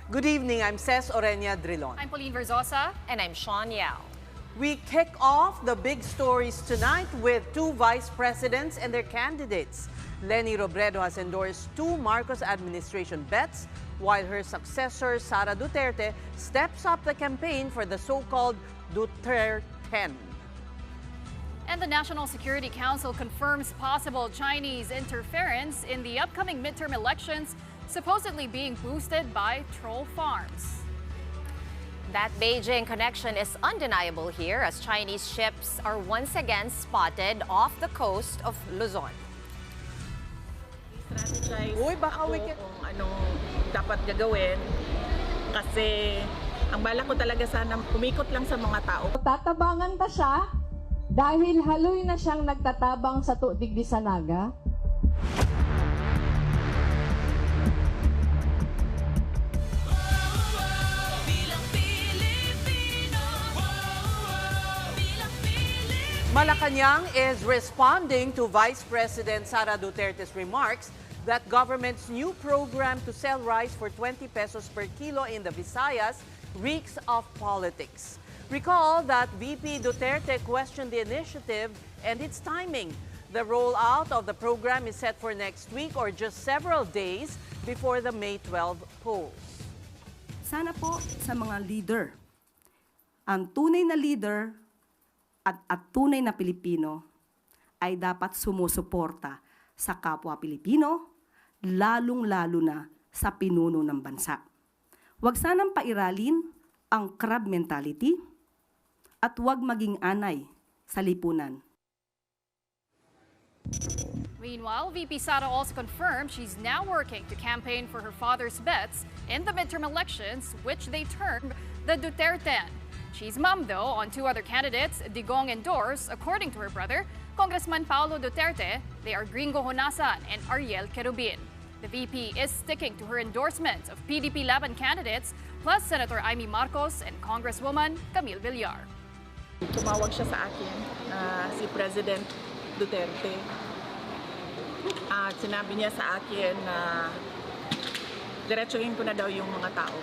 Good evening, I'm Ces Oreña-Drilon. I'm Pauline Verzosa. And I'm Shawn Yao. We kick off the big stories tonight with two vice presidents and their candidates. Leni Robredo has endorsed two Marcos administration bets, while her successor, Sara Duterte, steps up the campaign for the so-called Duter10. And the National Security Council confirms possible Chinese interference in the upcoming midterm elections, supposedly being boosted by troll farms. That Beijing connection is undeniable here as Chinese ships are once again spotted off the coast of Luzon. Strategize baka ako wicked. kung anong dapat gagawin kasi ang balak ko talaga sana kumikot lang sa mga tao. Tatabangan pa siya dahil haloy na siyang nagtatabang sa tuigdi sa naga. Malacanang is responding to Vice President Sara Duterte's remarks that government's new program to sell rice for 20 pesos per kilo in the Visayas reeks of politics. Recall that VP Duterte questioned the initiative and its timing. The rollout of the program is set for next week or just several days before the May 12 polls. Sana po sa mga leader, ang tunay na leader at tunay na Pilipino ay dapat sumusuporta sa kapwa Pilipino, lalong-lalo na sa pinuno ng bansa. Huwag sanang pairalin ang crab mentality at huwag maging anay sa lipunan. Meanwhile, VP Sara also confirmed she's now working to campaign for her father's bets in the midterm elections, which they termed the Duter10. She's mum, though, on two other candidates Digong endorsed. According to her brother, Congressman Paulo Duterte, they are Gringo Honasan and Ariel Querubin. The VP is sticking to her endorsement of PDP Laban candidates, plus Senator Amy Marcos and Congresswoman Camille Villar. Tumawag siya sa akin, si President Duterte. At sinabi niya sa akin na diretsuhin ko na daw yung mga tao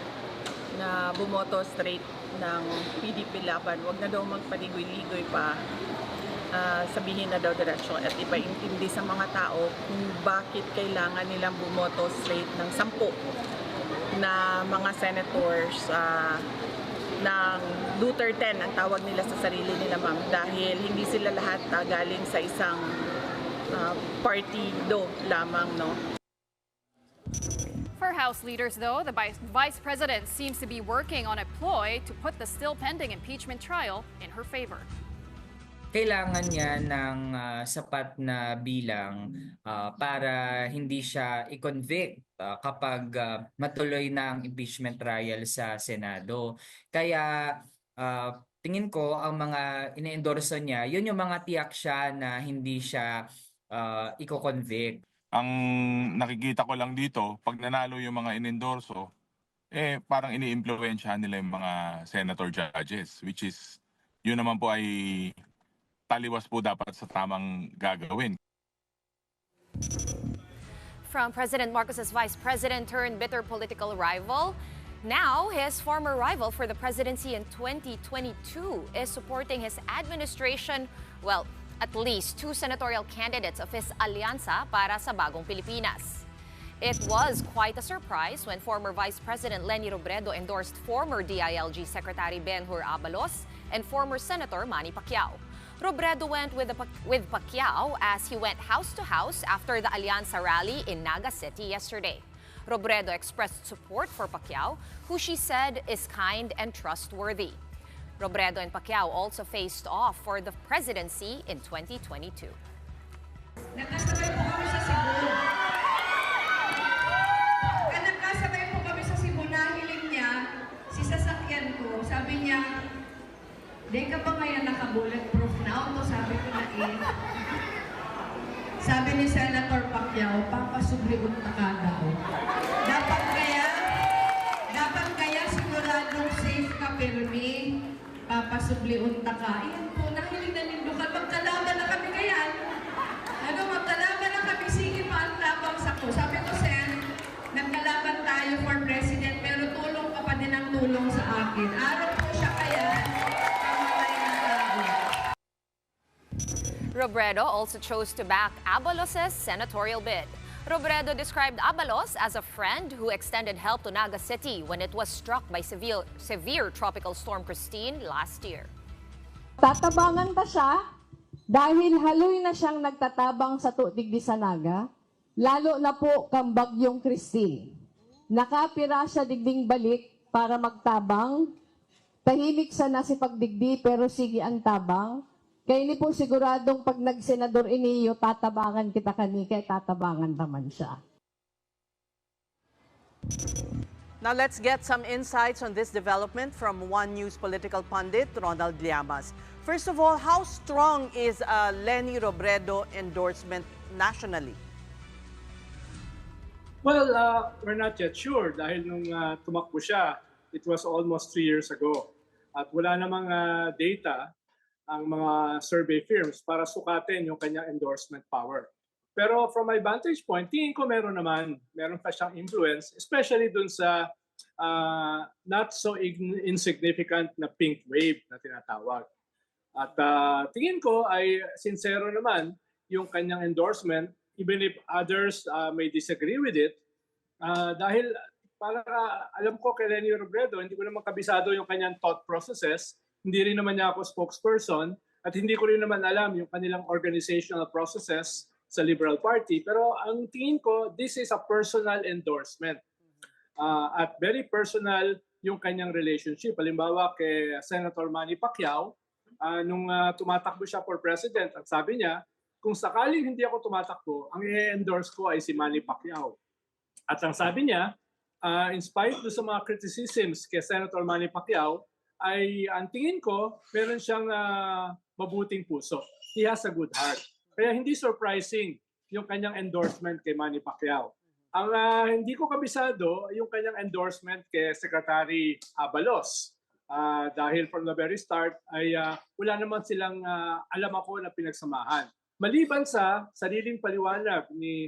na bumoto straight ng PDP Laban. Huwag na daw magpaligoy-ligoy pa. Sabihin na daw diretsyo at ipaintindi sa mga tao kung bakit kailangan nilang bumoto straight ng 10 na mga senators ng Duter10 ang tawag nila sa sarili nila, ma'am, dahil hindi sila lahat galing sa isang partido lamang, no? For House leaders, though, the Vice President seems to be working on a ploy to put the still pending impeachment trial in her favor. Kailangan niya ng sapat na bilang para hindi siya i-convict kapag matuloy na ang impeachment trial sa Senado. Kaya tingin ko ang mga ine-endorso niya, yun yung mga tiyak siya na hindi siya i-convict. Ang nakikita ko lang dito, pag nanalo yung mga inendorso, parang ini-impluwensyahan nila yung mga senator judges, which is, yun naman po ay taliwas po dapat sa tamang gagawin. From President Marcos's vice president turned bitter political rival, now his former rival for the presidency in 2022 is supporting his administration, well, at least two senatorial candidates of his alyansa para sa Bagong Pilipinas. It was quite a surprise when former Vice President Leni Robredo endorsed former DILG Secretary Ben-Hur Abalos and former Senator Manny Pacquiao. Robredo went with Pacquiao as he went house to house after the Alyansa rally in Naga City yesterday. Robredo expressed support for Pacquiao, who she said is kind and trustworthy. Robredo and Pacquiao also faced off for the presidency in 2022. Nagkasabay po kami sa Cebu. Nagkasabay po kami sa Cebu na hiling niya, si sasakyan ko, sabi niya, "Di ka ba ngayon naka-bulletproof na auto?" Sabi ko na Sabi ni Senator Pacquiao, "Papasubliun ka daw. Dapat kaya siguradong safe ka, Pirmi. Papasubliun ka. Iyan po, nahiling na nindukan. Magkalaban na kami kayan. Magkalaban na kami. Sige pa ang tabang sa ko." Sabi ko, "Sen, nagkalaban tayo for president, pero tulong Robredo also chose to back Abalos' senatorial bid. Robredo described Abalos as a friend who extended help to Naga City when it was struck by severe tropical storm Christine last year. Tatabangan ta siya dahil haloy na siyang nagtatabang sa tuigdi sa Naga, lalo na po kang bagyong Christine. Nakapira siya digding balik para magtabang, tahimik sa nasipagdigdi pero sige ang tabang. Kaya ni po siguradong pag nagsenador iniyo, tatabangan kita kani, kaya tatabangan naman siya. Now let's get some insights on this development from One News political pundit Ronald Llamas. First of all, how strong is Leni Robredo endorsement nationally? Well, we're not yet sure dahil nung tumakbo siya, it was almost 3 years ago. At wala namang data ang mga survey firms para sukatin yung kanyang endorsement power. Pero from my vantage point, tingin ko meron pa siyang influence, especially dun sa not so insignificant na pink wave na tinatawag. At tingin ko ay sincero naman yung kanyang endorsement, even if others may disagree with it. Dahil para alam ko kay Leni Robredo, hindi ko naman kabisado yung kanyang thought processes. Hindi rin naman niya ako spokesperson at hindi ko rin naman alam yung kanilang organizational processes sa Liberal Party. Pero ang tingin ko, this is a personal endorsement. At very personal yung kanyang relationship. Halimbawa kay Senator Manny Pacquiao, nung tumatakbo siya for president at sabi niya, kung sakaling hindi ako tumatakbo, ang i-endorse ko ay si Manny Pacquiao. At ang sabi niya, in spite do sa mga criticisms kay Senator Manny Pacquiao, ay ang tingin ko, meron siyang mabuting puso. He has a good heart. Kaya hindi surprising yung kanyang endorsement kay Manny Pacquiao. Ang hindi ko kabisado, yung kanyang endorsement kay Secretary Abalos. Dahil from the very start, ay wala naman silang alam ako na pinagsamahan. Maliban sa sariling paliwanag ni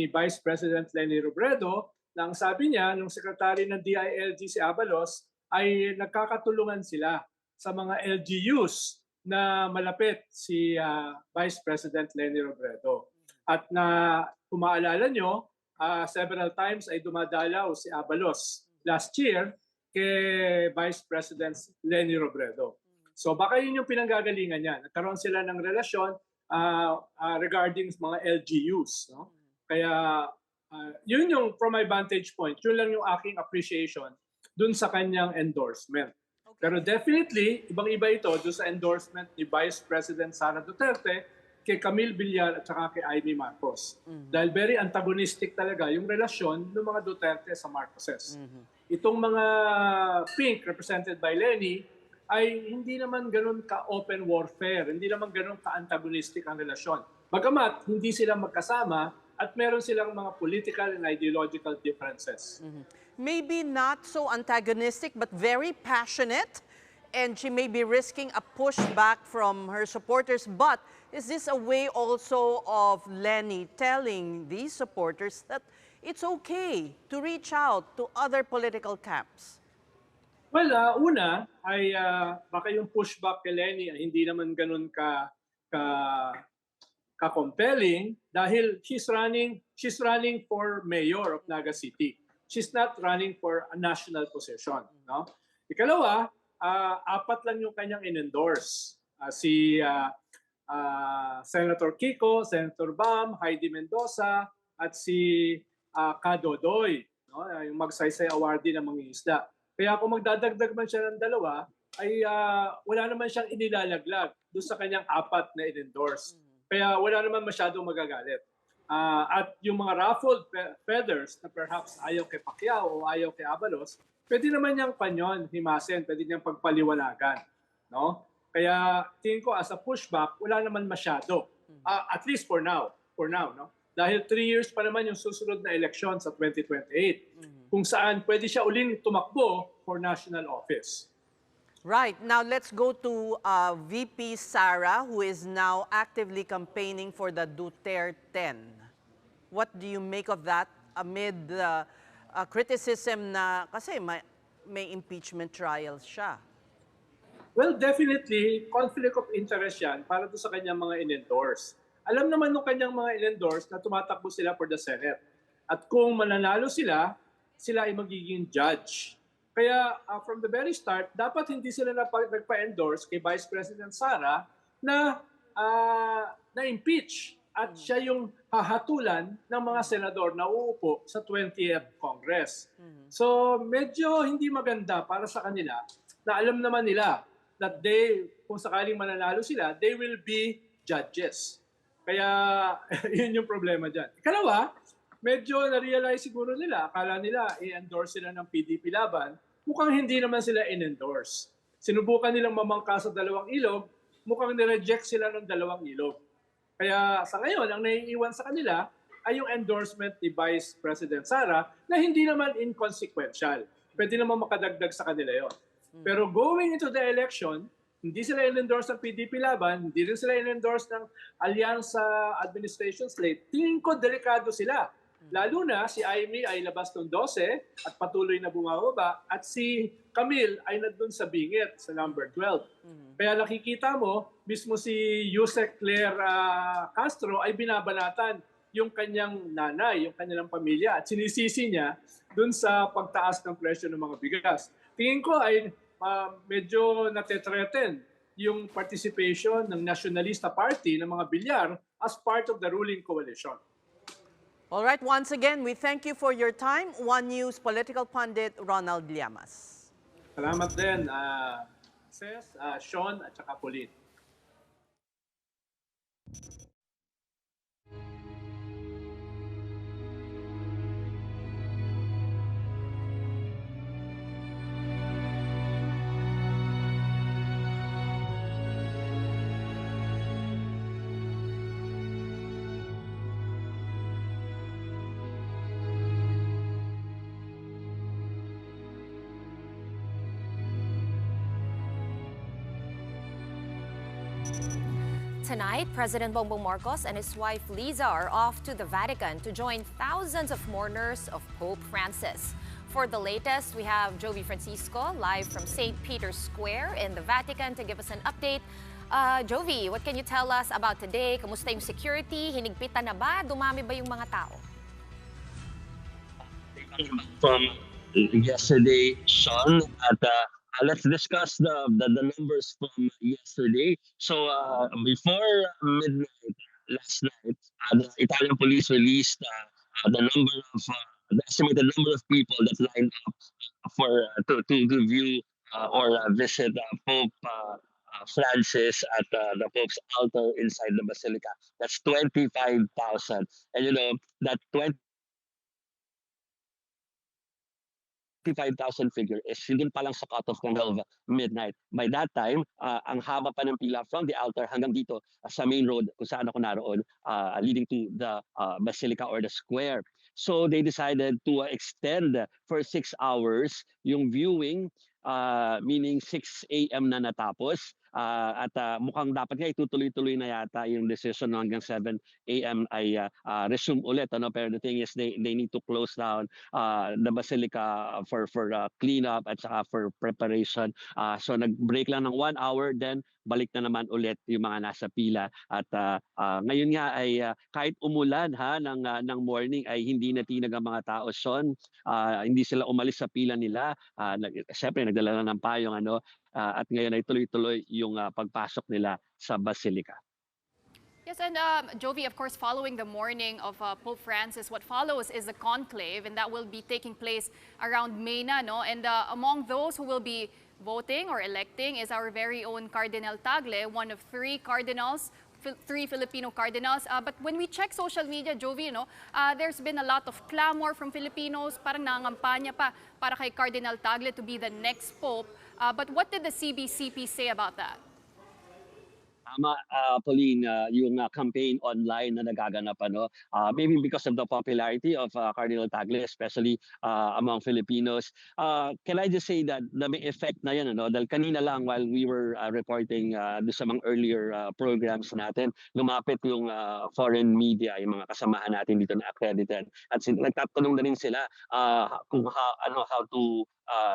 Vice President Leni Robredo, na ang sabi niya, nung Secretary ng DILG si Abalos, ay nagkakatulungan sila sa mga LGUs na malapit si Vice President Leni Robredo. At na kung maalala nyo, several times ay dumadalaw si Abalos last year kay Vice President Leni Robredo. So baka yun yung pinanggagalingan niya. Nagkaroon sila ng relasyon regarding mga LGUs. No? Kaya yun yung from my vantage point, yun lang yung aking appreciation dun sa kanyang endorsement. Okay. Pero definitely, ibang-iba ito dun sa endorsement ni Vice President Sara Duterte kay Camille Villar at saka kay Amy Marcos. Dahil very antagonistic talaga yung relasyon ng mga Duterte sa Marcoses. Itong mga pink represented by Leni ay hindi naman ganun ka-open warfare, hindi naman ganun ka-antagonistic ang relasyon. Bagamat hindi sila magkasama at meron silang mga political and ideological differences. Maybe not so antagonistic but very passionate, and she may be risking a pushback from her supporters. But is this a way also of Leni telling these supporters that it's okay to reach out to other political camps? Well, una ay baka yung pushback kay Leni ay hindi naman ganun ka-compelling dahil she's running for mayor of Naga City. She's not running for a national position. No? Ikalawa, 4 lang yung kanyang in-endorse. Si Senator Kiko, Senator Bam, Heidi Mendoza, at si Kadodoy, no? Yung magsaysay awardee ng mga isda. Kaya kung magdadagdag man siya ng 2, ay wala naman siyang inilalaglag doon sa kanyang 4 na in-endorse. Kaya wala naman masyadong magagalit. At yung mga ruffled feathers na perhaps ayaw kay Pacquiao o ayaw kay Abalos, pwede naman niyang himasin, pwede niyang pagpaliwanagan. No? Kaya tingin ko as a pushback, wala naman masyado. At least for now. No? Dahil 3 years pa naman yung susunod na eleksyon sa 2028. Kung saan pwede siya uling tumakbo for national office. Right. Now let's go to VP Sara, who is now actively campaigning for the Duter10. What do you make of that amid the criticism na kasi may impeachment trials siya? Well, definitely, conflict of interest yan para doon sa kanyang mga in-endorse. Alam naman nung kanyang mga in-endorse na tumatakbo sila for the Senate. At kung mananalo sila, sila ay magiging judge. Kaya from the very start, dapat hindi sila nagpa-endorse kay Vice President Sara na na-impeach at siya yung hahatulan ng mga senador na uupo sa 20th Congress. So medyo hindi maganda para sa kanila na alam naman nila that kung sakaling mananalo sila, they will be judges. Kaya yun yung problema dyan. Ikalawa, medyo na-realize siguro nila, akala nila i-endorse sila ng PDP laban, mukhang hindi naman sila in-endorse. Sinubukan nilang mamangka sa dalawang ilog, mukhang nireject sila ng dalawang ilog. Kaya sa ngayon, ang naiiwan sa kanila ay yung endorsement ni Vice President Sara na hindi naman inconsequential. Pwede naman makadagdag sa kanila yon. Pero going into the election, hindi sila in-endorse ng PDP laban, hindi rin sila in-endorse ng Alyansa Administration Slate. Tingin ko delikado sila. Lalo na si Amy ay labas ng 12 at patuloy na bumababa at si Camille ay nandun sa bingit sa number 12. Kaya nakikita mo, mismo si Yusek Claire Castro ay binabanatan yung kanyang nanay, yung kanyang pamilya at sinisisi niya dun sa pagtaas ng presyo ng mga bigas. Tingin ko ay medyo natetreten yung participation ng Nationalista Party ng mga Bilyar as part of the ruling coalition. All right, once again, we thank you for your time. One News political pundit Ronald Llamas. Salamat din, Ces, Shawn at saka Pauline. Tonight, President Bongbong Marcos and his wife Liza are off to the Vatican to join thousands of mourners of Pope Francis. For the latest, we have Jovi Francisco live from St. Peter's Square in the Vatican to give us an update. Jovi, what can you tell us about today? Kamusta yung security? Hinigpitan na ba? Dumami ba yung mga tao? From yesterday, Shawn, at let's discuss the numbers from yesterday. So before midnight last night, the Italian police released the estimated number of people that lined up for to view or visit Pope Francis at the Pope's altar inside the Basilica. That's 25,000, and you know that 25,000 figure is hindi pa lang sa cutoff ng 12 midnight. By that time, ang haba pa ng pila from the altar hanggang dito sa main road kung saan ako naroon, leading to the Basilica or the square. So they decided to extend for 6 hours yung viewing, meaning 6 a.m. na natapos. At mukhang dapat nga itutuloy-tuloy na yata yung decision hanggang 7 a.m. ay resume ulit. Ano? Pero the thing is, they need to close down the Basilica for cleanup at saka for preparation. So nag-break lang ng 1 hour, then balik na naman ulit yung mga nasa pila. At ngayon nga ay kahit umulan ng morning ay hindi natinag ang mga tao, Shawn. Hindi sila umalis sa pila nila. Siyempre nagdala na ng payong at ngayon ay tuloy-tuloy yung pagpasok nila sa Basilica. Yes, and Jovi, of course, following the morning of Pope Francis, what follows is the conclave, and that will be taking place around Mena, no? And among those who will be voting or electing is our very own Cardinal Tagle, one of 3 cardinals, 3 Filipino cardinals. But when we check social media, Jovi, there's been a lot of clamor from Filipinos, parang nangangampanya pa para kay Cardinal Tagle to be the next Pope. But what did the CBCP say about that? tama, Pauline, yung campaign online na nagaganap, ano, maybe because of the popularity of Cardinal Tagle, especially among Filipinos. Can I just say that na may effect na yan, ano? Dahil kanina lang while we were reporting doon sa mga earlier programs natin, lumapit yung foreign media, yung mga kasamahan natin dito na accredited. At nagtatanong na rin sila kung how to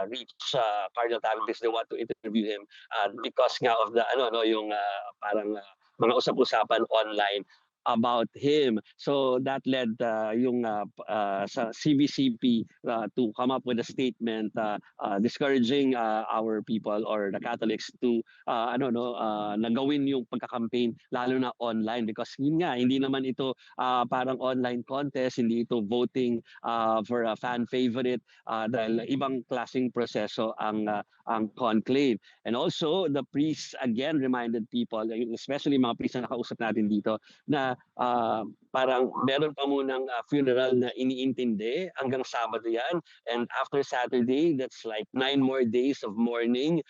reach Cardinal Tagle because they want to interview him because nga of the yung parang mga usap-usapan online about him. So that led sa CBCP to come up with a statement discouraging our people or the Catholics to nagawin yung pagka-campaign lalo na online because yun nga hindi naman ito parang online contest, hindi ito voting for a fan favorite dahil ibang klaseng proseso ang conclave. And also the priests again reminded people, especially mga priests na nakausap natin dito, na parang meron pa munang funeral na iniintindi hanggang Sabado yan. And after Saturday, that's like 9 more days of mourning,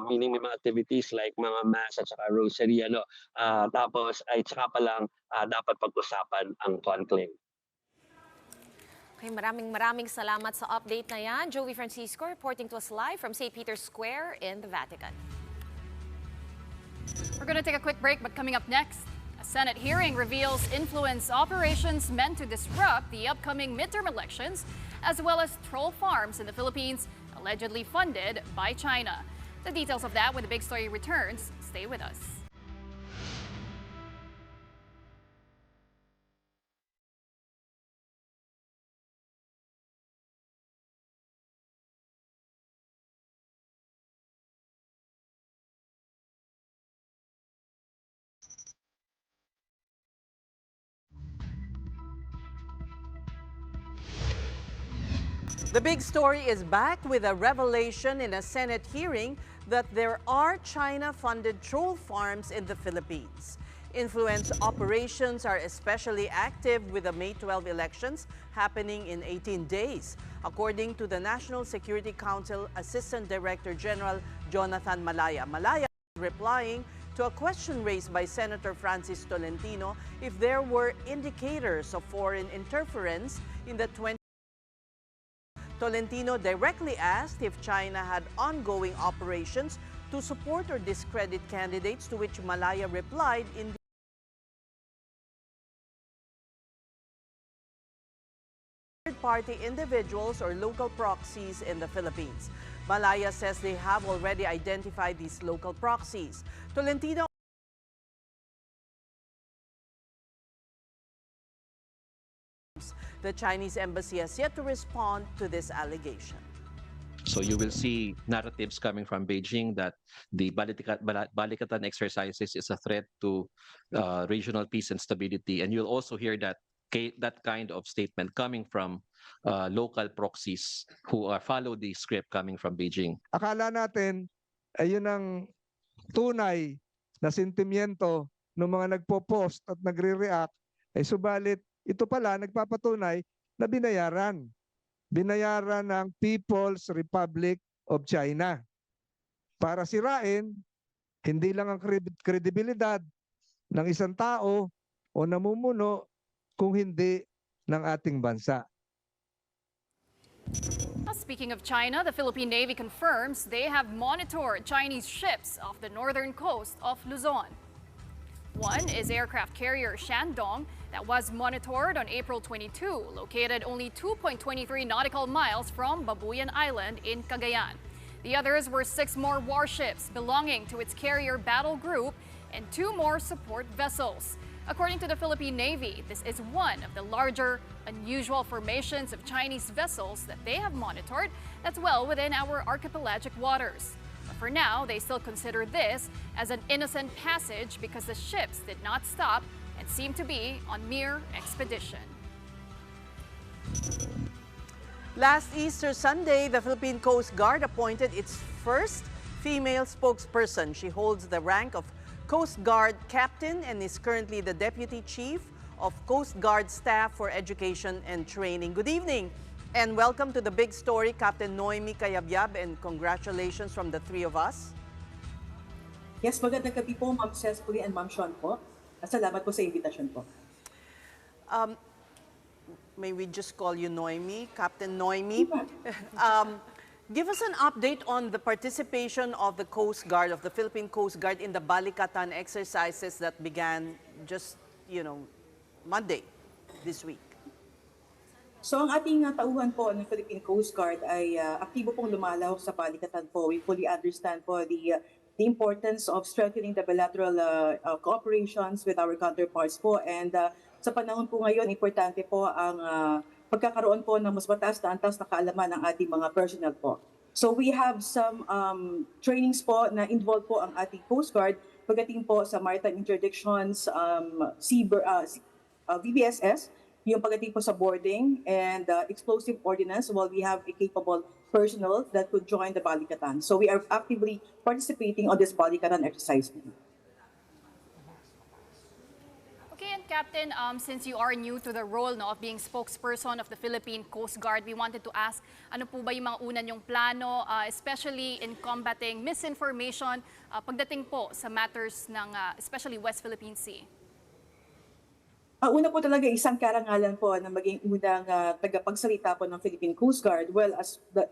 meaning may mga activities like mga mass at saka rosary. Tapos ay saka pa lang dapat pag-usapan ang conclave. Okay, maraming salamat sa update na yan. Joey Francisco reporting to us live from St. Peter's Square in the Vatican. We're going to take a quick break, but coming up next, a Senate hearing reveals influence operations meant to disrupt the upcoming midterm elections, as well as troll farms in the Philippines allegedly funded by China. The details of that when the big story returns. Stay with us. The big story is back with a revelation in a Senate hearing that there are China-funded troll farms in the Philippines. Influence operations are especially active with the May 12 elections happening in 18 days. According to the National Security Council Assistant Director General Jonathan Malaya. Malaya is replying to a question raised by Senator Francis Tolentino if there were indicators of foreign interference in the Tolentino directly asked if China had ongoing operations to support or discredit candidates, to which Malaya replied in third-party individuals or local proxies in the Philippines. Malaya says they have already identified these local proxies. Tolentino The Chinese embassy has yet to respond to this allegation. So you will see narratives coming from Beijing that the Balikatan exercises is a threat to regional peace and stability. And you'll also hear that kind of statement coming from local proxies who follow the script coming from Beijing. Akala natin ayun ang tunay na sentimiento ng mga nagpo-post at nagre-react, subalit ito pala nagpapatunay na binayaran. Binayaran ng People's Republic of China para sirain hindi lang ang kredibilidad ng isang tao o namumuno kung hindi ng ating bansa. Speaking of China, the Philippine Navy confirms they have monitored Chinese ships off the northern coast of Luzon. One is aircraft carrier Shandong that was monitored on April 22, located only 2.23 nautical miles from Babuyan Island in Cagayan. The others were 6 more warships belonging to its carrier battle group and 2 more support vessels. According to the Philippine Navy, this is one of the larger, unusual formations of Chinese vessels that they have monitored that's well within our archipelagic waters. But for now, they still consider this as an innocent passage because the ships did not stop and seem to be on mere expedition. Last Easter Sunday, the Philippine Coast Guard appointed its first female spokesperson. She holds the rank of Coast Guard Captain and is currently the Deputy Chief of Coast Guard Staff for Education and Training. Good evening and welcome to the big story, Captain Noemi Cayabyab, and congratulations from the 3 of us. Yes, magandang gabi po, Ma'am Ces and Ma'am Shawn po. Salamat po sa invitasyon po. May we just call you Noemi, Captain Noemi? Give us an update on the participation of the Coast Guard, of the Philippine Coast Guard in the Balikatan exercises that began just, Monday this week. So ang ating tauhan po ng Philippine Coast Guard ay aktibo pong lumalaw sa Balikatan po. We fully understand po the importance of strengthening the bilateral cooperations with our counterparts po. And sa panahon po ngayon, importante po ang pagkakaroon po ng mas mataas na antas na kaalaman ng ating mga personnel po. So we have some trainings po na involved po ang ating Coast Guard pagdating po sa maritime interdictions, VBSS, yung pagdating po sa boarding and explosive ordnance, while we have a capable personnel that could join the Balikatan. So we are actively participating on this Balikatan exercise. Okay, and Captain, since you are new to the role of being spokesperson of the Philippine Coast Guard, we wanted to ask, ano po ba yung mga una niyong plano, especially in combating misinformation pagdating po sa matters ng especially West Philippine Sea? Una po talaga isang karangalan po na maging unang tagapagsalita po ng Philippine Coast Guard, well as the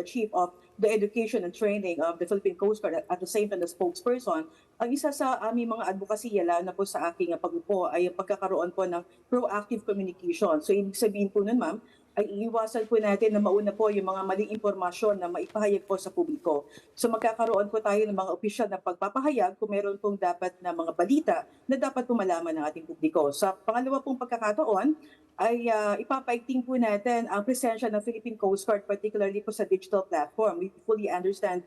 chief of the education and training of the Philippine Coast Guard at the same time the spokesperson. Ang isa sa aming mga advokasya, lalo na po sa aking pag-upo, ay ang pagkakaroon po ng proactive communication. So ibig sabihin po nun, ma'am, ay iiwasan po natin na mauna po yung mga maling impormasyon na maipahayag po sa publiko. So magkakaroon po tayo ng mga opisyal na pagpapahayag kung meron pong dapat na mga balita na dapat po malaman ng ating publiko. Sa pangalawa pong pagkakataon, ay ipapaigting po natin ang presensya ng Philippine Coast Guard, particularly po sa digital platform. We fully understand,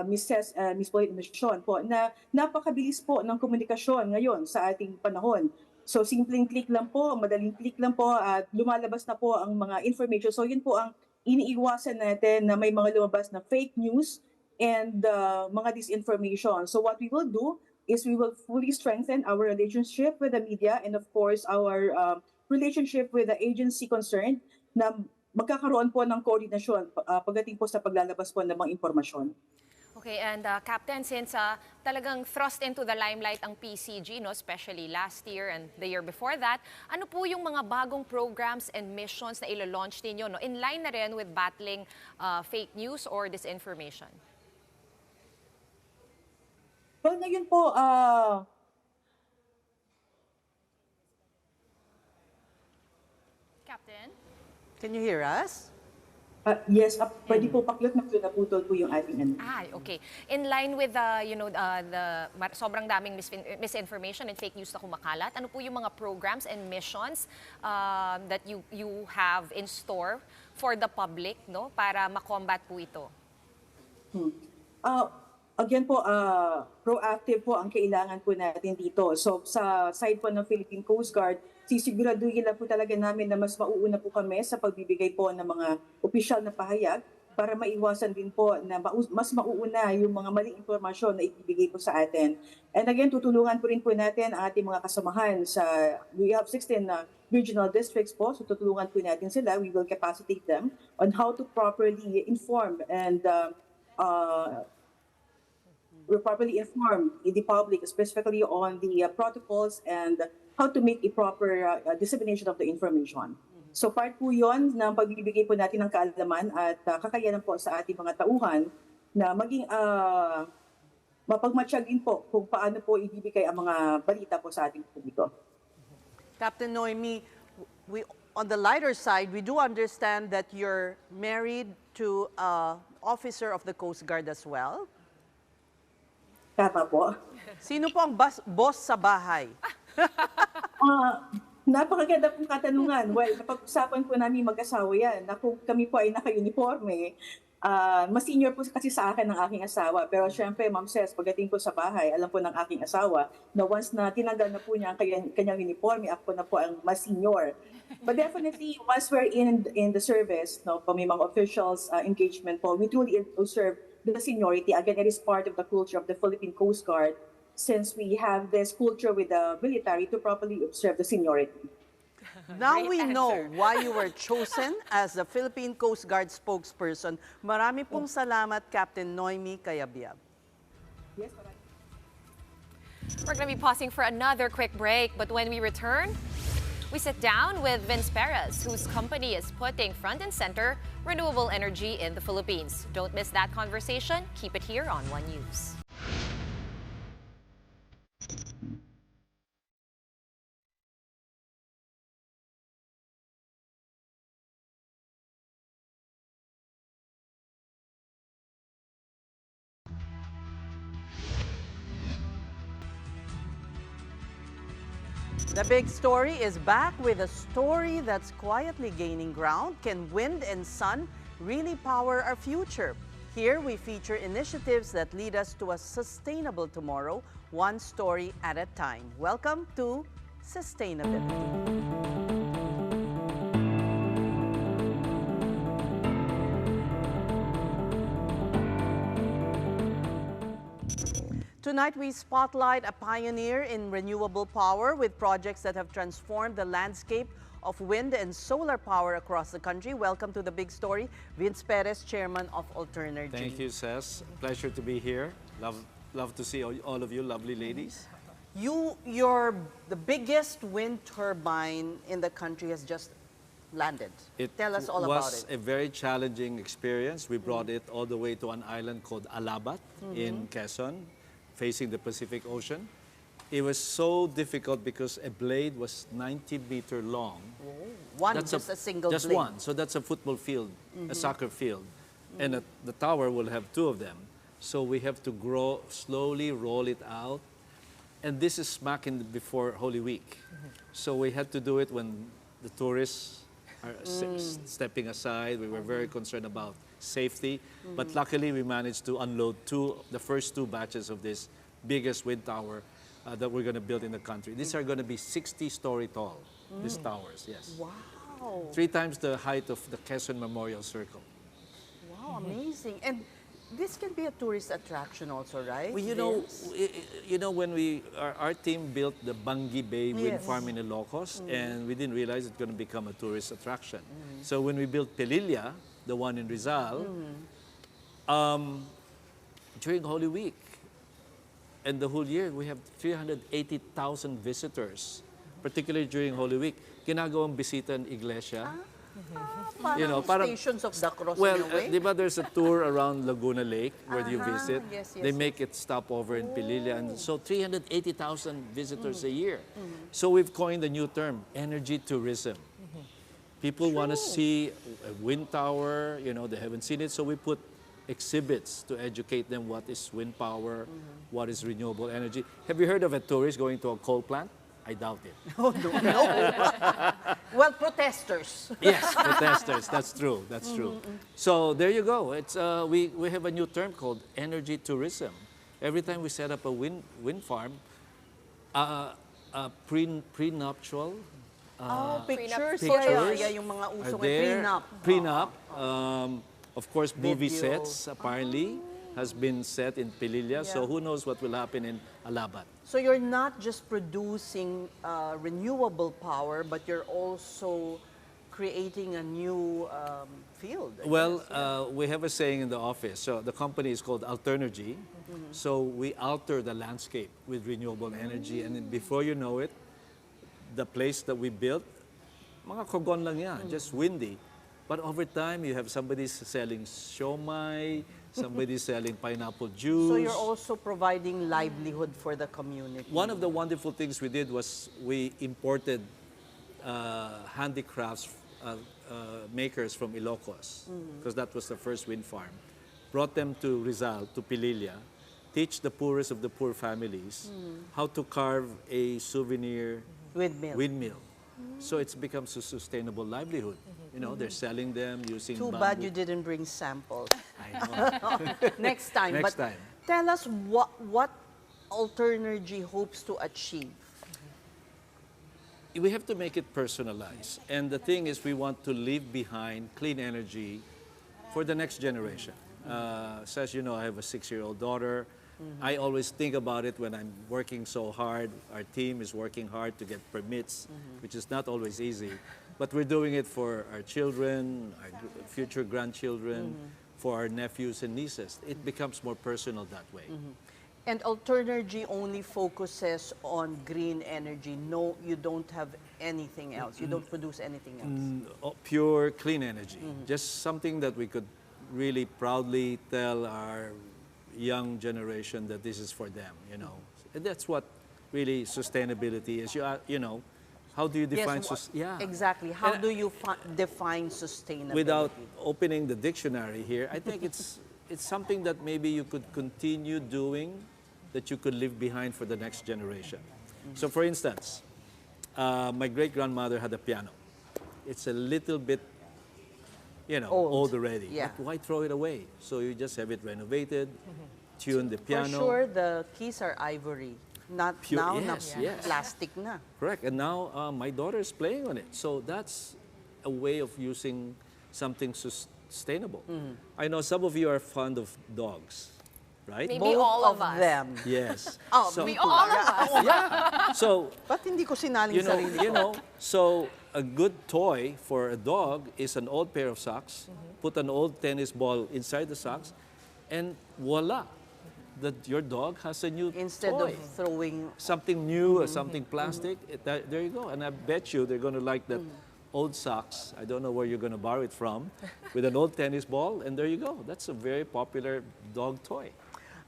Ms. Pauline Verzosa po, na napakabilis po ng komunikasyon ngayon sa ating panahon. So simpleng click lang po, madaling click lang po at lumalabas na po ang mga information. So yun po ang iniiwasan natin na may mga lumabas na fake news and mga disinformation. So what we will do is we will fully strengthen our relationship with the media and of course our relationship with the agency concerned na magkakaroon po ng koordinasyon pagdating po sa paglalabas po ng mga impormasyon. Okay, and Captain, since talagang thrust into the limelight ang PCG, no, especially last year and the year before that, ano po yung mga bagong programs and missions na ilo-launch ninyo, no, in line na rin with battling fake news or disinformation? Well, ngayon po, Captain? Can you hear us? yes, pwede po pakyot na naputol po yung ating ano. Okay. In line with the sobrang daming misinformation and fake news na kumakalat, ano po yung mga programs and missions that you have in store for the public, no, para makombat po ito? Again po, proactive po ang kailangan po natin dito. So sa side po ng Philippine Coast Guard, sisiguraduhin lang po talaga namin na mas mauuna po kami sa pagbibigay po ng mga opisyal na pahayag para maiwasan din po na mas mauuna yung mga maling impormasyon na ibibigay po sa atin. And again, tutulungan po rin po natin ang ating mga kasamahan sa, we have 16 regional districts po, so tutulungan po natin sila. We will capacitate them on how to properly inform and properly inform the public, specifically on the protocols and how to make a proper dissemination of the information. So part po yun ng pagbibigay po natin ng kaalaman at kakayanan po sa ating mga tauhan na maging mapagmatsyagin po kung paano po ibibigay ang mga balita po sa ating publiko. Captain Noemi, on the lighter side, we do understand that you're married to an officer of the Coast Guard as well. Tama po. Sino po ang boss sa bahay? Napakaganda pong katanungan. Well, napag-usapan po namin mag-asawa yan na kung kami po ay naka-uniforme, mas senior po kasi sa akin ng aking asawa. Pero syempre, Ma'am Ces, pagdating po sa bahay, alam po ng aking asawa na once na tinanggal na po niya ang kanyang uniforme, ako na po ang mas senior. But definitely, once we're in the service, no, po may mga officials engagement po, we truly observe the seniority. Again, it is part of the culture of the Philippine Coast Guard since we have this culture with the military to properly observe the seniority. Now we know why you were chosen as the Philippine Coast Guard spokesperson. Marami pong salamat, Captain Noemi Cayabyab. Yes, We're going to be pausing for another quick break, but when we return, we sit down with Vince Perez, whose company is putting front and center renewable energy in the Philippines. Don't miss that conversation. Keep it here on One News. The Big Story is back with a story that's quietly gaining ground. Can wind and sun really power our future? Here we feature initiatives that lead us to a sustainable tomorrow, one story at a time. Welcome to Sustainability. Tonight, we spotlight a pioneer in renewable power with projects that have transformed the landscape of wind and solar power across the country. Welcome to the Big Story, Vince Perez, Chairman of Alternergy. Thank you, Ces. Pleasure to be here. Love to see all of you lovely ladies. You're the biggest wind turbine in the country has just landed. Tell us all about it. It was a very challenging experience. We brought it all the way to an island called Alabat in Quezon, facing the Pacific Ocean. It was so difficult because a blade was 90-meter long. Whoa. Just a single just blade? Just one. So that's a football field, a soccer field. And the tower will have two of them. So we have to slowly roll it out. And this is smack before Holy Week. So we had to do it when the tourists are stepping aside. We were very concerned about safety. But luckily, we managed to unload the first two batches of this biggest wind tower that we're going to build in the country. These are going to be 60-story tall, these towers, yes. Wow. 3 times the height of the Quezon Memorial Circle. Wow, amazing. And this can be a tourist attraction also, right? Well, when our team built the Bangi Bay wind farm in Ilocos, and we didn't realize it's going to become a tourist attraction. So when we built Pelilla, the one in Rizal, during Holy Week, and the whole year, we have 380,000 visitors, particularly during Holy Week. Ginagawang bisita ng iglesia. Parang Stations of the Cross well, in a way. Diba there's a tour around Laguna Lake where you visit. Yes, they make it stop over in Pelilla. And so 380,000 visitors a year. So we've coined a new term, energy tourism. People want to see a wind tower, they haven't seen it. So we put exhibits to educate them what is wind power, what is renewable energy. Have you heard of a tourist going to a coal plant? I doubt it. Oh, no. Well, protesters. Yes, protesters. That's true. That's true. So there you go. It's we have a new term called energy tourism. Every time we set up a wind farm, prenuptial. Pictures. Pictures. Yeah, yung mga uso ng prenup. Of course, movie Video. sets apparently has been set in Pelilla. So who knows what will happen in Alabat. So you're not just producing renewable power, but you're also creating a new field. We have a saying in the office. So the company is called Alternergy. So we alter the landscape with renewable energy. And then before you know it, the place that we built, mga kogon lang yan, just windy. But over time, you have somebody selling siomai, somebody selling pineapple juice. So you're also providing livelihood for the community. One of the wonderful things we did was we imported handicrafts makers from Ilocos, because that was the first wind farm. Brought them to Rizal, to Pililla, teach the poorest of the poor families how to carve a souvenir windmill. So it's becomes a sustainable livelihood. They're selling them using Too bamboo. bad you didn't bring samples. I know. Next time. Next time. Tell us what Alternergy hopes to achieve. We have to make it personalized. And the thing is, we want to leave behind clean energy for the next generation. As you know, I have a 6-year-old daughter. I always think about it when I'm working so hard. Our team is working hard to get permits, which is not always easy. But we're doing it for our children, our future grandchildren, for our nephews and nieces. It becomes more personal that way. And Alternergy only focuses on green energy. No, you don't have anything else. You don't produce anything else. Pure clean energy. Just something that we could really proudly tell our young generation that this is for them, you know. And that's what really sustainability is. You know, how do you define exactly. How do you define sustainability? Without opening the dictionary here, I think it's something that maybe you could continue doing, that you could leave behind for the next generation. So for instance, my great-grandmother had a piano. It's a little bit, you know, old already. Yeah. But why throw it away? So you just have it renovated, tune the piano. For sure, the keys are ivory. Not Pure, now, yes, na yes. plastic na. Correct. And now my daughter is playing on it. So that's a way of using something sustainable. I know some of you are fond of dogs, right? Maybe Both all of us. them. Yes. So, We all of us. Yeah. So, ba't hindi ko sinaling sarili ko? you know, so a good toy for a dog is an old pair of socks, put an old tennis ball inside the socks, and voila. Your dog has a new Instead toy. of throwing Something new or something plastic, there you go. And I bet you they're going to like that old socks. I don't know where you're going to borrow it from, with an old tennis ball, and there you go. That's a very popular dog toy.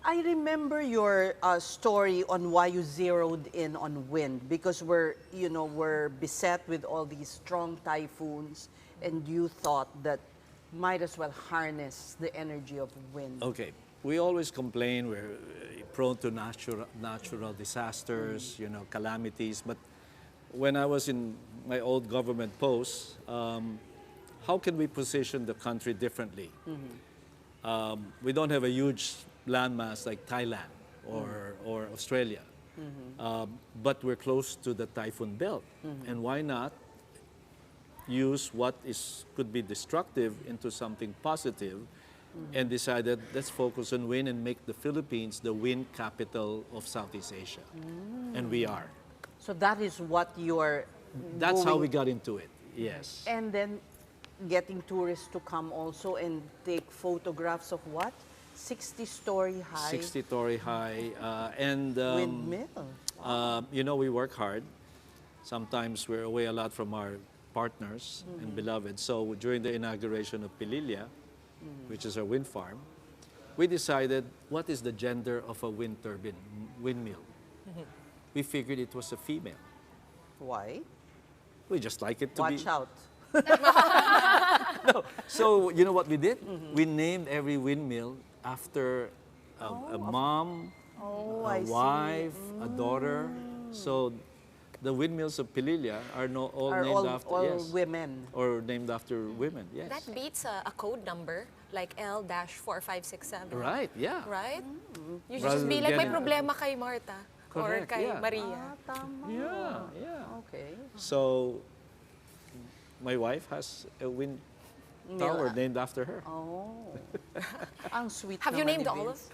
I remember your story on why you zeroed in on wind, because we're beset with all these strong typhoons, and you thought that might as well harness the energy of wind. Okay. We always complain we're prone to natural disasters, you know, calamities. But when I was in my old government post, how can we position the country differently? We don't have a huge landmass like Thailand or Australia, but we're close to the typhoon belt. And why not use what could be destructive into something positive? And decided, let's focus on wind and make the Philippines the wind capital of Southeast Asia. And we are. So that is what you're That's how going- we got into it, yes. And then getting tourists to come also and take photographs of what? 60-story high 60-story high. windmill. You know, we work hard. Sometimes we're away a lot from our partners and beloved. So during the inauguration of Pililla, which is our wind farm, we decided what is the gender of a wind turbine, windmill. We figured it was a female. Why? We just like it to be. Watch out. No. So you know what we did? We named every windmill after a mom, a wife, a daughter. So the windmills of Pililla are all named after women. Or named after women. Yes. That beats a code number like L-4567. Right. Yeah. Right? You should Rather just be like, may than- problema kay Marta Correct, or kay yeah. Maria. Tama. Yeah. Okay. So my wife has a wind tower named after her. Oh. Ang sweet Have you naman named ni all of Vince.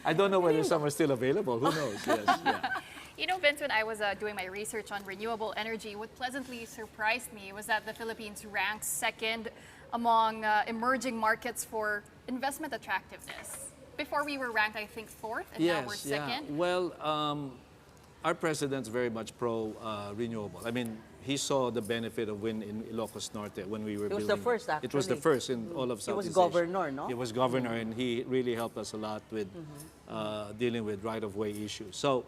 I don't know whether some are still available. Who knows? Yes. Yeah. You know, Vince, when I was doing my research on renewable energy, what pleasantly surprised me was that the Philippines ranks second among emerging markets for investment attractiveness. Before we were ranked, I think, fourth, and now we're second. Yeah. Well, our president's very much pro-renewable. I mean, he saw the benefit of wind in Ilocos Norte when we were building. It was the first, actually. It was the first in all of Southeast Asia. He was governor, no? He was governor, and he really helped us a lot with dealing with right-of-way issues. So,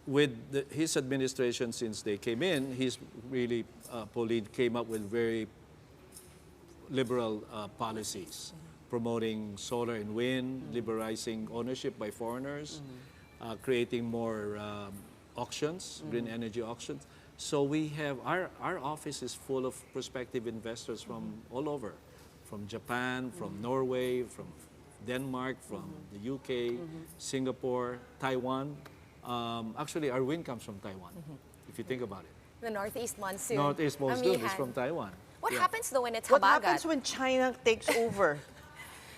with his administration, since they came in, he's really, Pauline came up with very liberal policies, promoting solar and wind, liberalizing ownership by foreigners, creating more auctions, green energy auctions. So we have, our office is full of prospective investors from all over, from Japan, from Norway, from Denmark, from the UK, Singapore, Taiwan. Actually, our wind comes from Taiwan, if you think about it. The Northeast Monsoon. Northeast Monsoon is Amihan. from Taiwan. What Yeah. happens though when it's What habagat? happens when China takes over?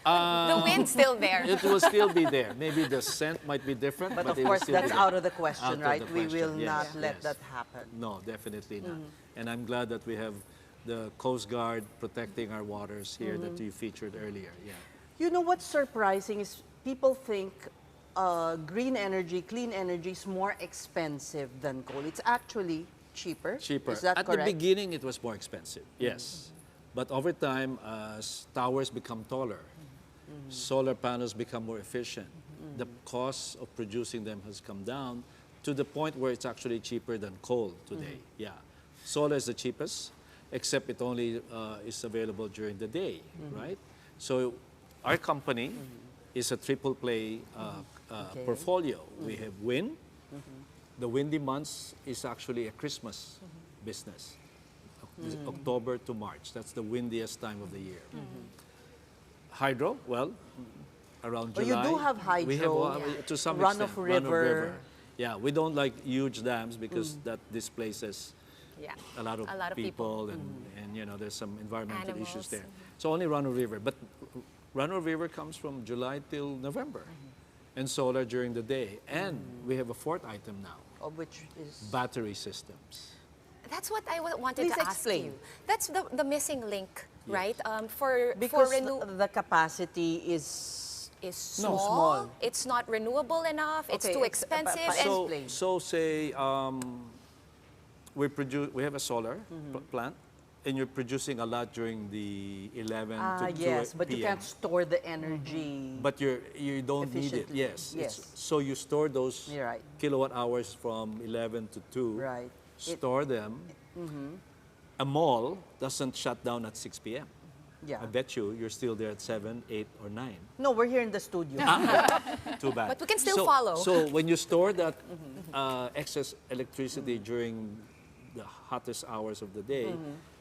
The wind's still there. It will still be there. Maybe the scent might be different, But but of it will course, still be that's there. out of the question, Out of right? the We question, will yes, not let yes. that happen. No, definitely not. And I'm glad that we have the Coast Guard protecting our waters here that you featured earlier. Yeah. You know what's surprising is people think green energy, clean energy is more expensive than coal. It's actually cheaper. Cheaper. Is that At correct? the beginning, it was more expensive, yes. But over time, as towers become taller, solar panels become more efficient, the cost of producing them has come down to the point where it's actually cheaper than coal today. Yeah. Solar is the cheapest, except it only is available during the day, right? So our company is a triple play portfolio. We have wind. The windy months is actually a Christmas business. October to March. That's the windiest time of the year. Hydro, well, around July. You do have hydro. We have, to some Run extent, of river. Yeah, we don't like huge dams because that displaces a lot of people. and you know, there's some environmental Animals. issues there. So only run of river. But run of river comes from July till November. And solar during the day. And we have a fourth item now. Which is? Battery systems. That's what I wanted Please to ask explain. you. That's the missing link, Yes. right? Because for the capacity is small. small. It's not renewable enough. It's Okay, too expensive. explain. So say we have a solar plant, and you're producing a lot during the 11 to 2 yes, but p.m. you can't store the energy. But you don't need it. Efficiently. Yes. Yes. So you store those You're right. kilowatt hours from 11 to 2. Right. Store them. A mall doesn't shut down at 6 p.m. Yeah. I bet you're still there at 7, 8, or 9. No, we're here in the studio. Too bad. But we can still follow. So when you store that excess electricity during the hottest hours of the day,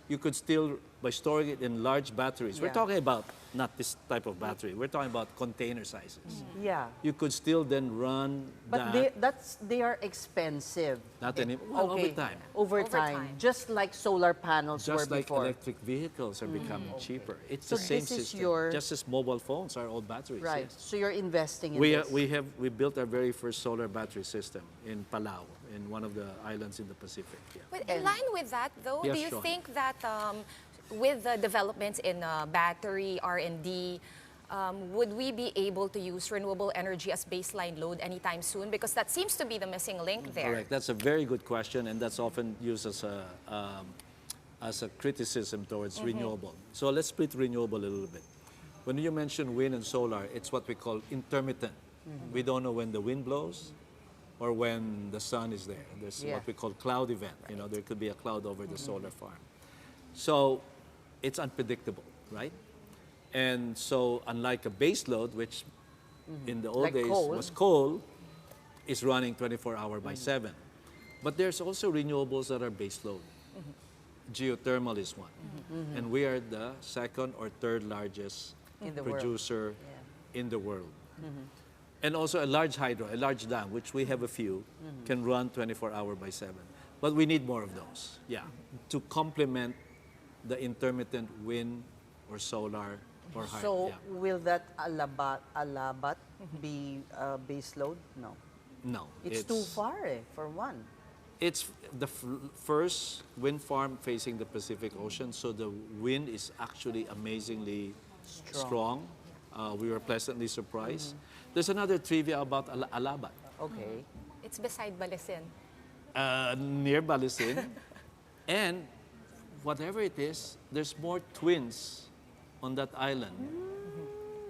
you could still, by storing it in large batteries, we're talking about not this type of battery, we're talking about container sizes. Yeah. You could still then run But they are expensive. not anymore, over time. Over time. Just like solar panels Just were like before. electric vehicles are becoming cheaper. It's So the same this is system. your- Just as mobile phones are all batteries. Right. Yes. So you're investing in We this. we built our very first solar battery system in Palau, in one of the islands in the Pacific. Yeah. But in line with that, though, Yes, do you Shawn. think that with the developments in battery R&D, would we be able to use renewable energy as baseline load anytime soon? Because that seems to be the missing link there. Correct. That's a very good question, and that's often used as a criticism towards renewable. So let's split renewable a little bit. When you mention wind and solar, it's what we call intermittent. We don't know when the wind blows or when the sun is there. There's what we call cloud event. You know, there could be a cloud over the solar farm. So it's unpredictable, right? And so unlike a base load, which in the old Like days coal. was coal, is running 24 hours by 7. But there's also renewables that are base load. Geothermal is one. And we are the second or third largest In the world. producer in the world. And also a large hydro, a large dam, which we have a few, can run 24 hours by 7. But we need more of those, to complement the intermittent wind or solar or hydro. So will that alabat be base load? No. No. It's too far for one. It's the first wind farm facing the Pacific Ocean, so the wind is actually amazingly strong. We were pleasantly surprised. There's another trivia about Alabat. Okay. It's beside Balesin. Near Balisin. And whatever it is, there's more twins on that island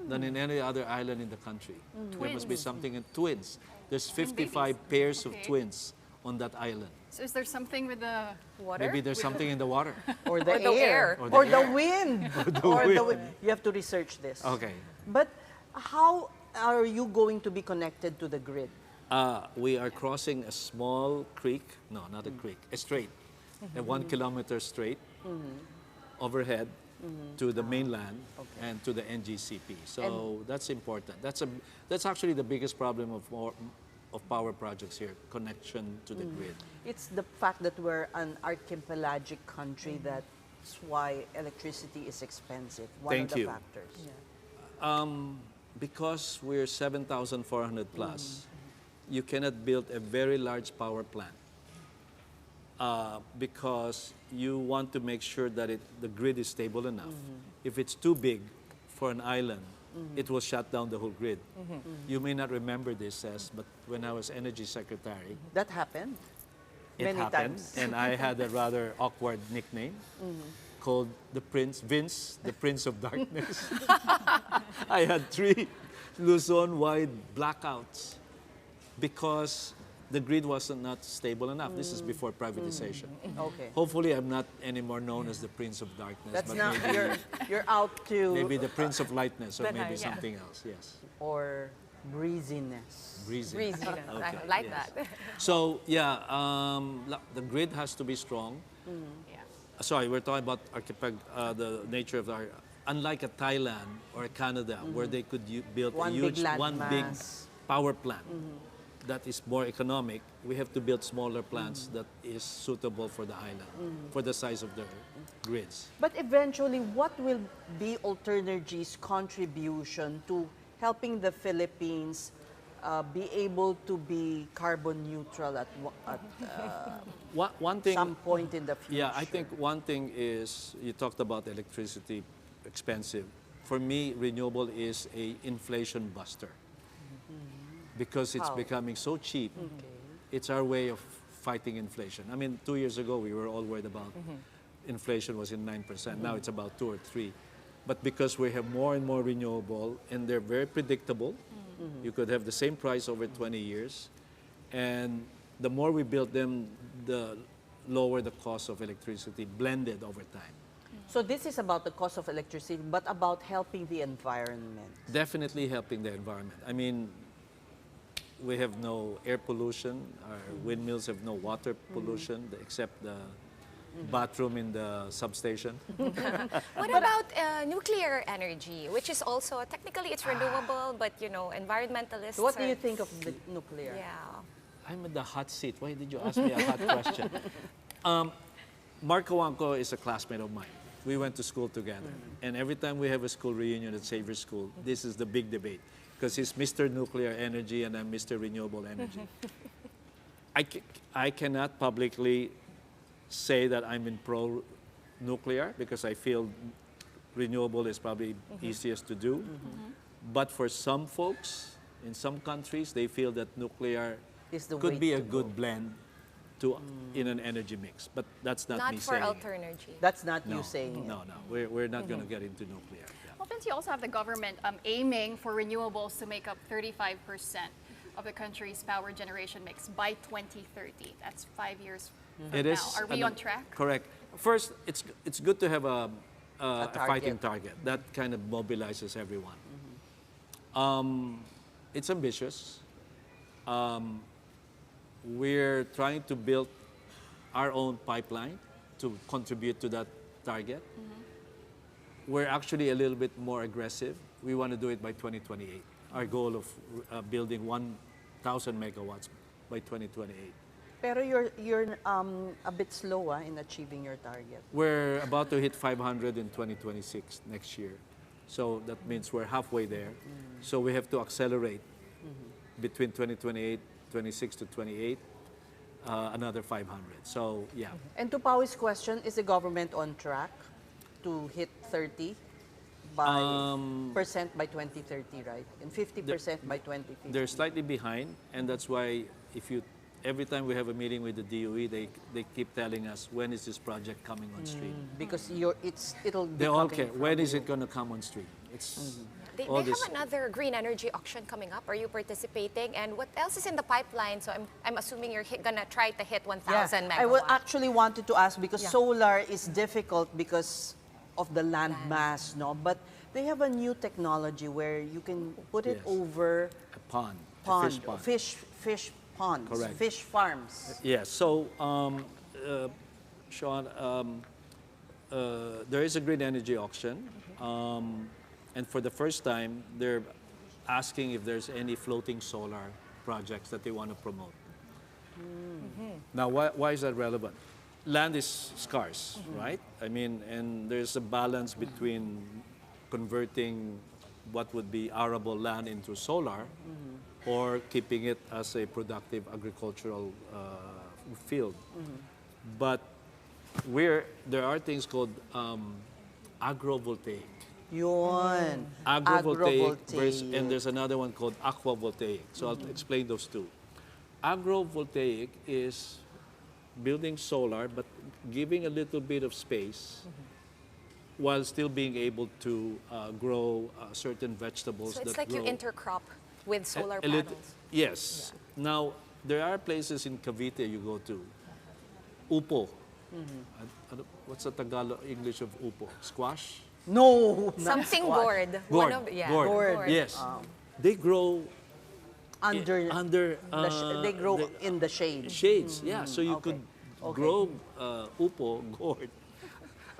than in any other island in the country. There must be something in twins. There's 55 pairs of twins on that island. So is there something with the Water? Maybe there's something in the water. Or the the air. air. Or the wind. Or the wind. You have to research this. Okay. But how are you going to be connected to the grid? We are crossing a small creek, no, not a creek, a strait, a 1 kilometer strait overhead to the mainland and to the NGCP. So that's important. That's actually the biggest problem of power projects here, connection to the grid. It's the fact that we're an archipelagic country that's why electricity is expensive. One Thank of the you. factors. Because we're 7,400 plus, you cannot build a very large power plant because you want to make sure that the grid is stable enough. If it's too big for an island, it will shut down the whole grid. You may not remember this, Ces, but when I was Energy Secretary, That happened. it Many happened, times. and I had a rather awkward nickname called the Vince, the Prince of Darkness. I had 3 Luzon-wide blackouts because the grid was not stable enough. This is before privatization. Okay. Hopefully, I'm not anymore known as the Prince of Darkness, That's but not, maybe, you're out to, maybe the Prince of Lightness, or But, maybe yeah. something else. Yes, or breeziness. breezy. Breezy. Okay, I like yes. that. So yeah, the grid has to be strong. Yeah. Sorry, we're talking about the nature of our. Unlike a Thailand or a Canada, where they could build One a big huge, one big landmass. power plant that is more economic, we have to build smaller plants that is suitable for the island, for the size of the grids. But eventually, what will be Alternergy's contribution to helping the Philippines be able to be carbon neutral at One thing, some point in the future? yeah, I think one thing is, you talked about electricity expensive. For me, renewable is a inflation buster. Because it's How? becoming so cheap, it's our way of fighting inflation. I mean, 2 years ago, we were all worried about inflation was in 9%. Now it's about 2 or 3. But because we have more and more renewable, and they're very predictable, you could have the same price over 20 years. And the more we build them, the lower the cost of electricity blended over time. So this is about the cost of electricity, but about helping the environment. Definitely helping the environment. I mean, we have no air pollution. Our windmills have no water pollution, except the bathroom in the substation. What about nuclear energy, which is also technically it's renewable, but you know, environmentalists. So what do are- you think of the nuclear? Yeah. I'm in the hot seat. Why did you ask me a hot question? Mark Kawanko is a classmate of mine. We went to school together. And every time we have a school reunion at Xavier School, this is the big debate. Because he's Mr. Nuclear Energy and I'm Mr. Renewable Energy. I cannot publicly say that I'm in pro-nuclear because I feel renewable is probably easiest to do. But for some folks, in some countries, they feel that nuclear Is the way could be a to good go. blend to, in an energy mix. But that's not, Not me for saying. Alternergy. That's not No, you saying it. no, no. We're not going to get into nuclear. Yeah. Well, Vince, you also have the government aiming for renewables to make up 35% of the country's power generation mix by 2030. That's 5 years from It now. is. Are we on track? Correct. First, it's good to have a fighting target. target. That kind of mobilizes everyone. It's ambitious. We're trying to build our own pipeline to contribute to that target. We're actually a little bit more aggressive. We want to do it by 2028. Our goal of building 1,000 megawatts by 2028. Pero you're a bit slow in achieving your target. We're about to hit 500 in 2026 next year. So that means we're halfway there. So we have to accelerate between 2028, 26 to 28, another 500. So yeah. And to Pau's question, is the government on track to hit 30 by percent by 2030, right? And 50% by 2050. They're slightly behind, and that's why every time we have a meeting with the DOE, they keep telling us, when is this project coming on stream? Because it'll be They all coming care. from When is you. it going to come on stream? It's They all have this. another green energy auction coming up. Are you participating? And what else is in the pipeline? So I'm assuming you're gonna try to hit 1,000 megawatts. I actually wanted to ask because Yeah. solar is difficult because of the land mass, no? But they have a new technology where you can put it Yes. over A pond. A fish pond. fish ponds, Correct. fish farms. Yes. So, Shawn, there is a green energy auction. And for the first time, they're asking if there's any floating solar projects that they want to promote. Now, why is that relevant? Land is scarce, right? I mean, and there's a balance between converting what would be arable land into solar or keeping it as a productive agricultural field. But there are things called agrovoltaic. Yun. Agrovoltaic, and there's another one called aquavoltaic. So I'll explain those two. Agrovoltaic is building solar, but giving a little bit of space while still being able to grow certain vegetables. So it's that like grow. you intercrop with solar A little- panels. Yes. Yeah. Now, there are places in Cavite you go to. Upo. What's the Tagalog English of upo? Squash? No, not Something squash. gourd. Gourd. One of, yeah, Gourd. Yes. They grow Under they grow the in the shade. shades. Yeah, so you could grow upo, gourd,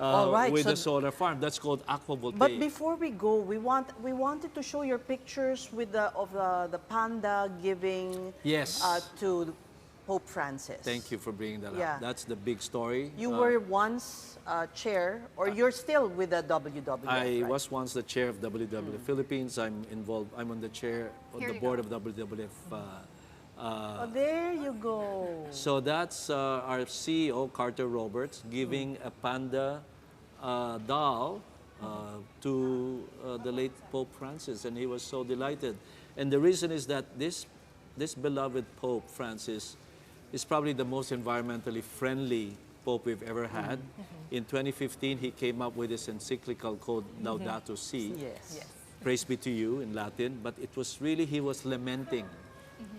All right, with so a solar farm. That's called aquavoltaic. But before we go, we wanted to show your pictures with the panda giving Yes. to Pope Francis. Thank you for bringing that Yeah. up. That's the big story. You were once chair, or you're still with the WWF, I right? was once the chair of WWF Philippines. I'm involved. I'm on the chair of Here the you board go. of WWF. Oh, there you go. So that's our CEO, Carter Roberts, giving a panda doll to the late Pope Francis, and he was so delighted. And the reason is that this beloved Pope Francis is probably the most environmentally friendly Pope we've ever had. In 2015, he came up with this encyclical called Laudato Si, Yes. Praise be to you in Latin, but it was really, he was lamenting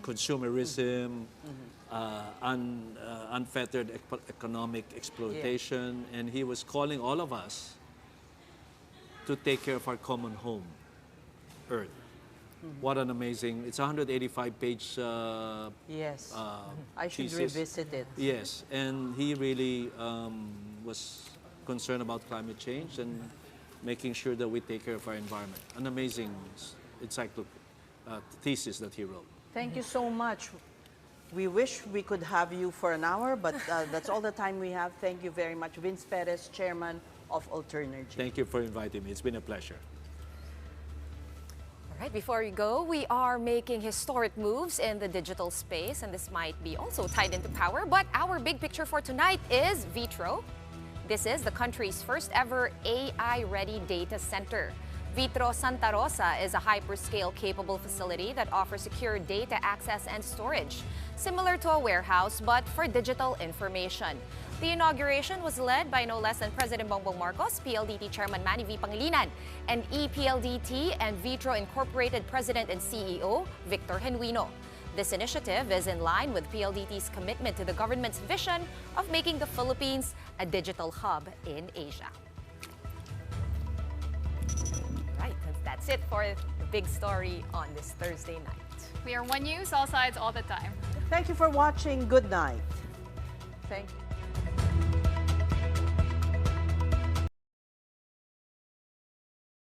consumerism, unfettered economic exploitation, and he was calling all of us to take care of our common home, Earth. What an amazing, it's a 185-page Yes. I should thesis. revisit it. Yes, and he really was concerned about climate change and making sure that we take care of our environment. An amazing thesis that he wrote. Thank you so much. We wish we could have you for an hour, but that's all the time we have. Thank you very much. Vince Perez, Chairman of Alternergy. Thank you for inviting me. It's been a pleasure. All right, before we go, we are making historic moves in the digital space, and this might be also tied into power, but our big picture for tonight is Vitro. This is the country's first ever AI-ready data center. Vitro Santa Rosa is a hyperscale capable facility that offers secure data access and storage, similar to a warehouse but for digital information. The inauguration was led by no less than President Bongbong Marcos, PLDT Chairman Manny V. Pangilinan, and ePLDT and Vitro Incorporated President and CEO Victor Genuino. This initiative is in line with PLDT's commitment to the government's vision of making the Philippines a digital hub in Asia. Right, that's it for the big story on this Thursday night. We are One News, all sides, all the time. Thank you for watching. Good night. Thank you.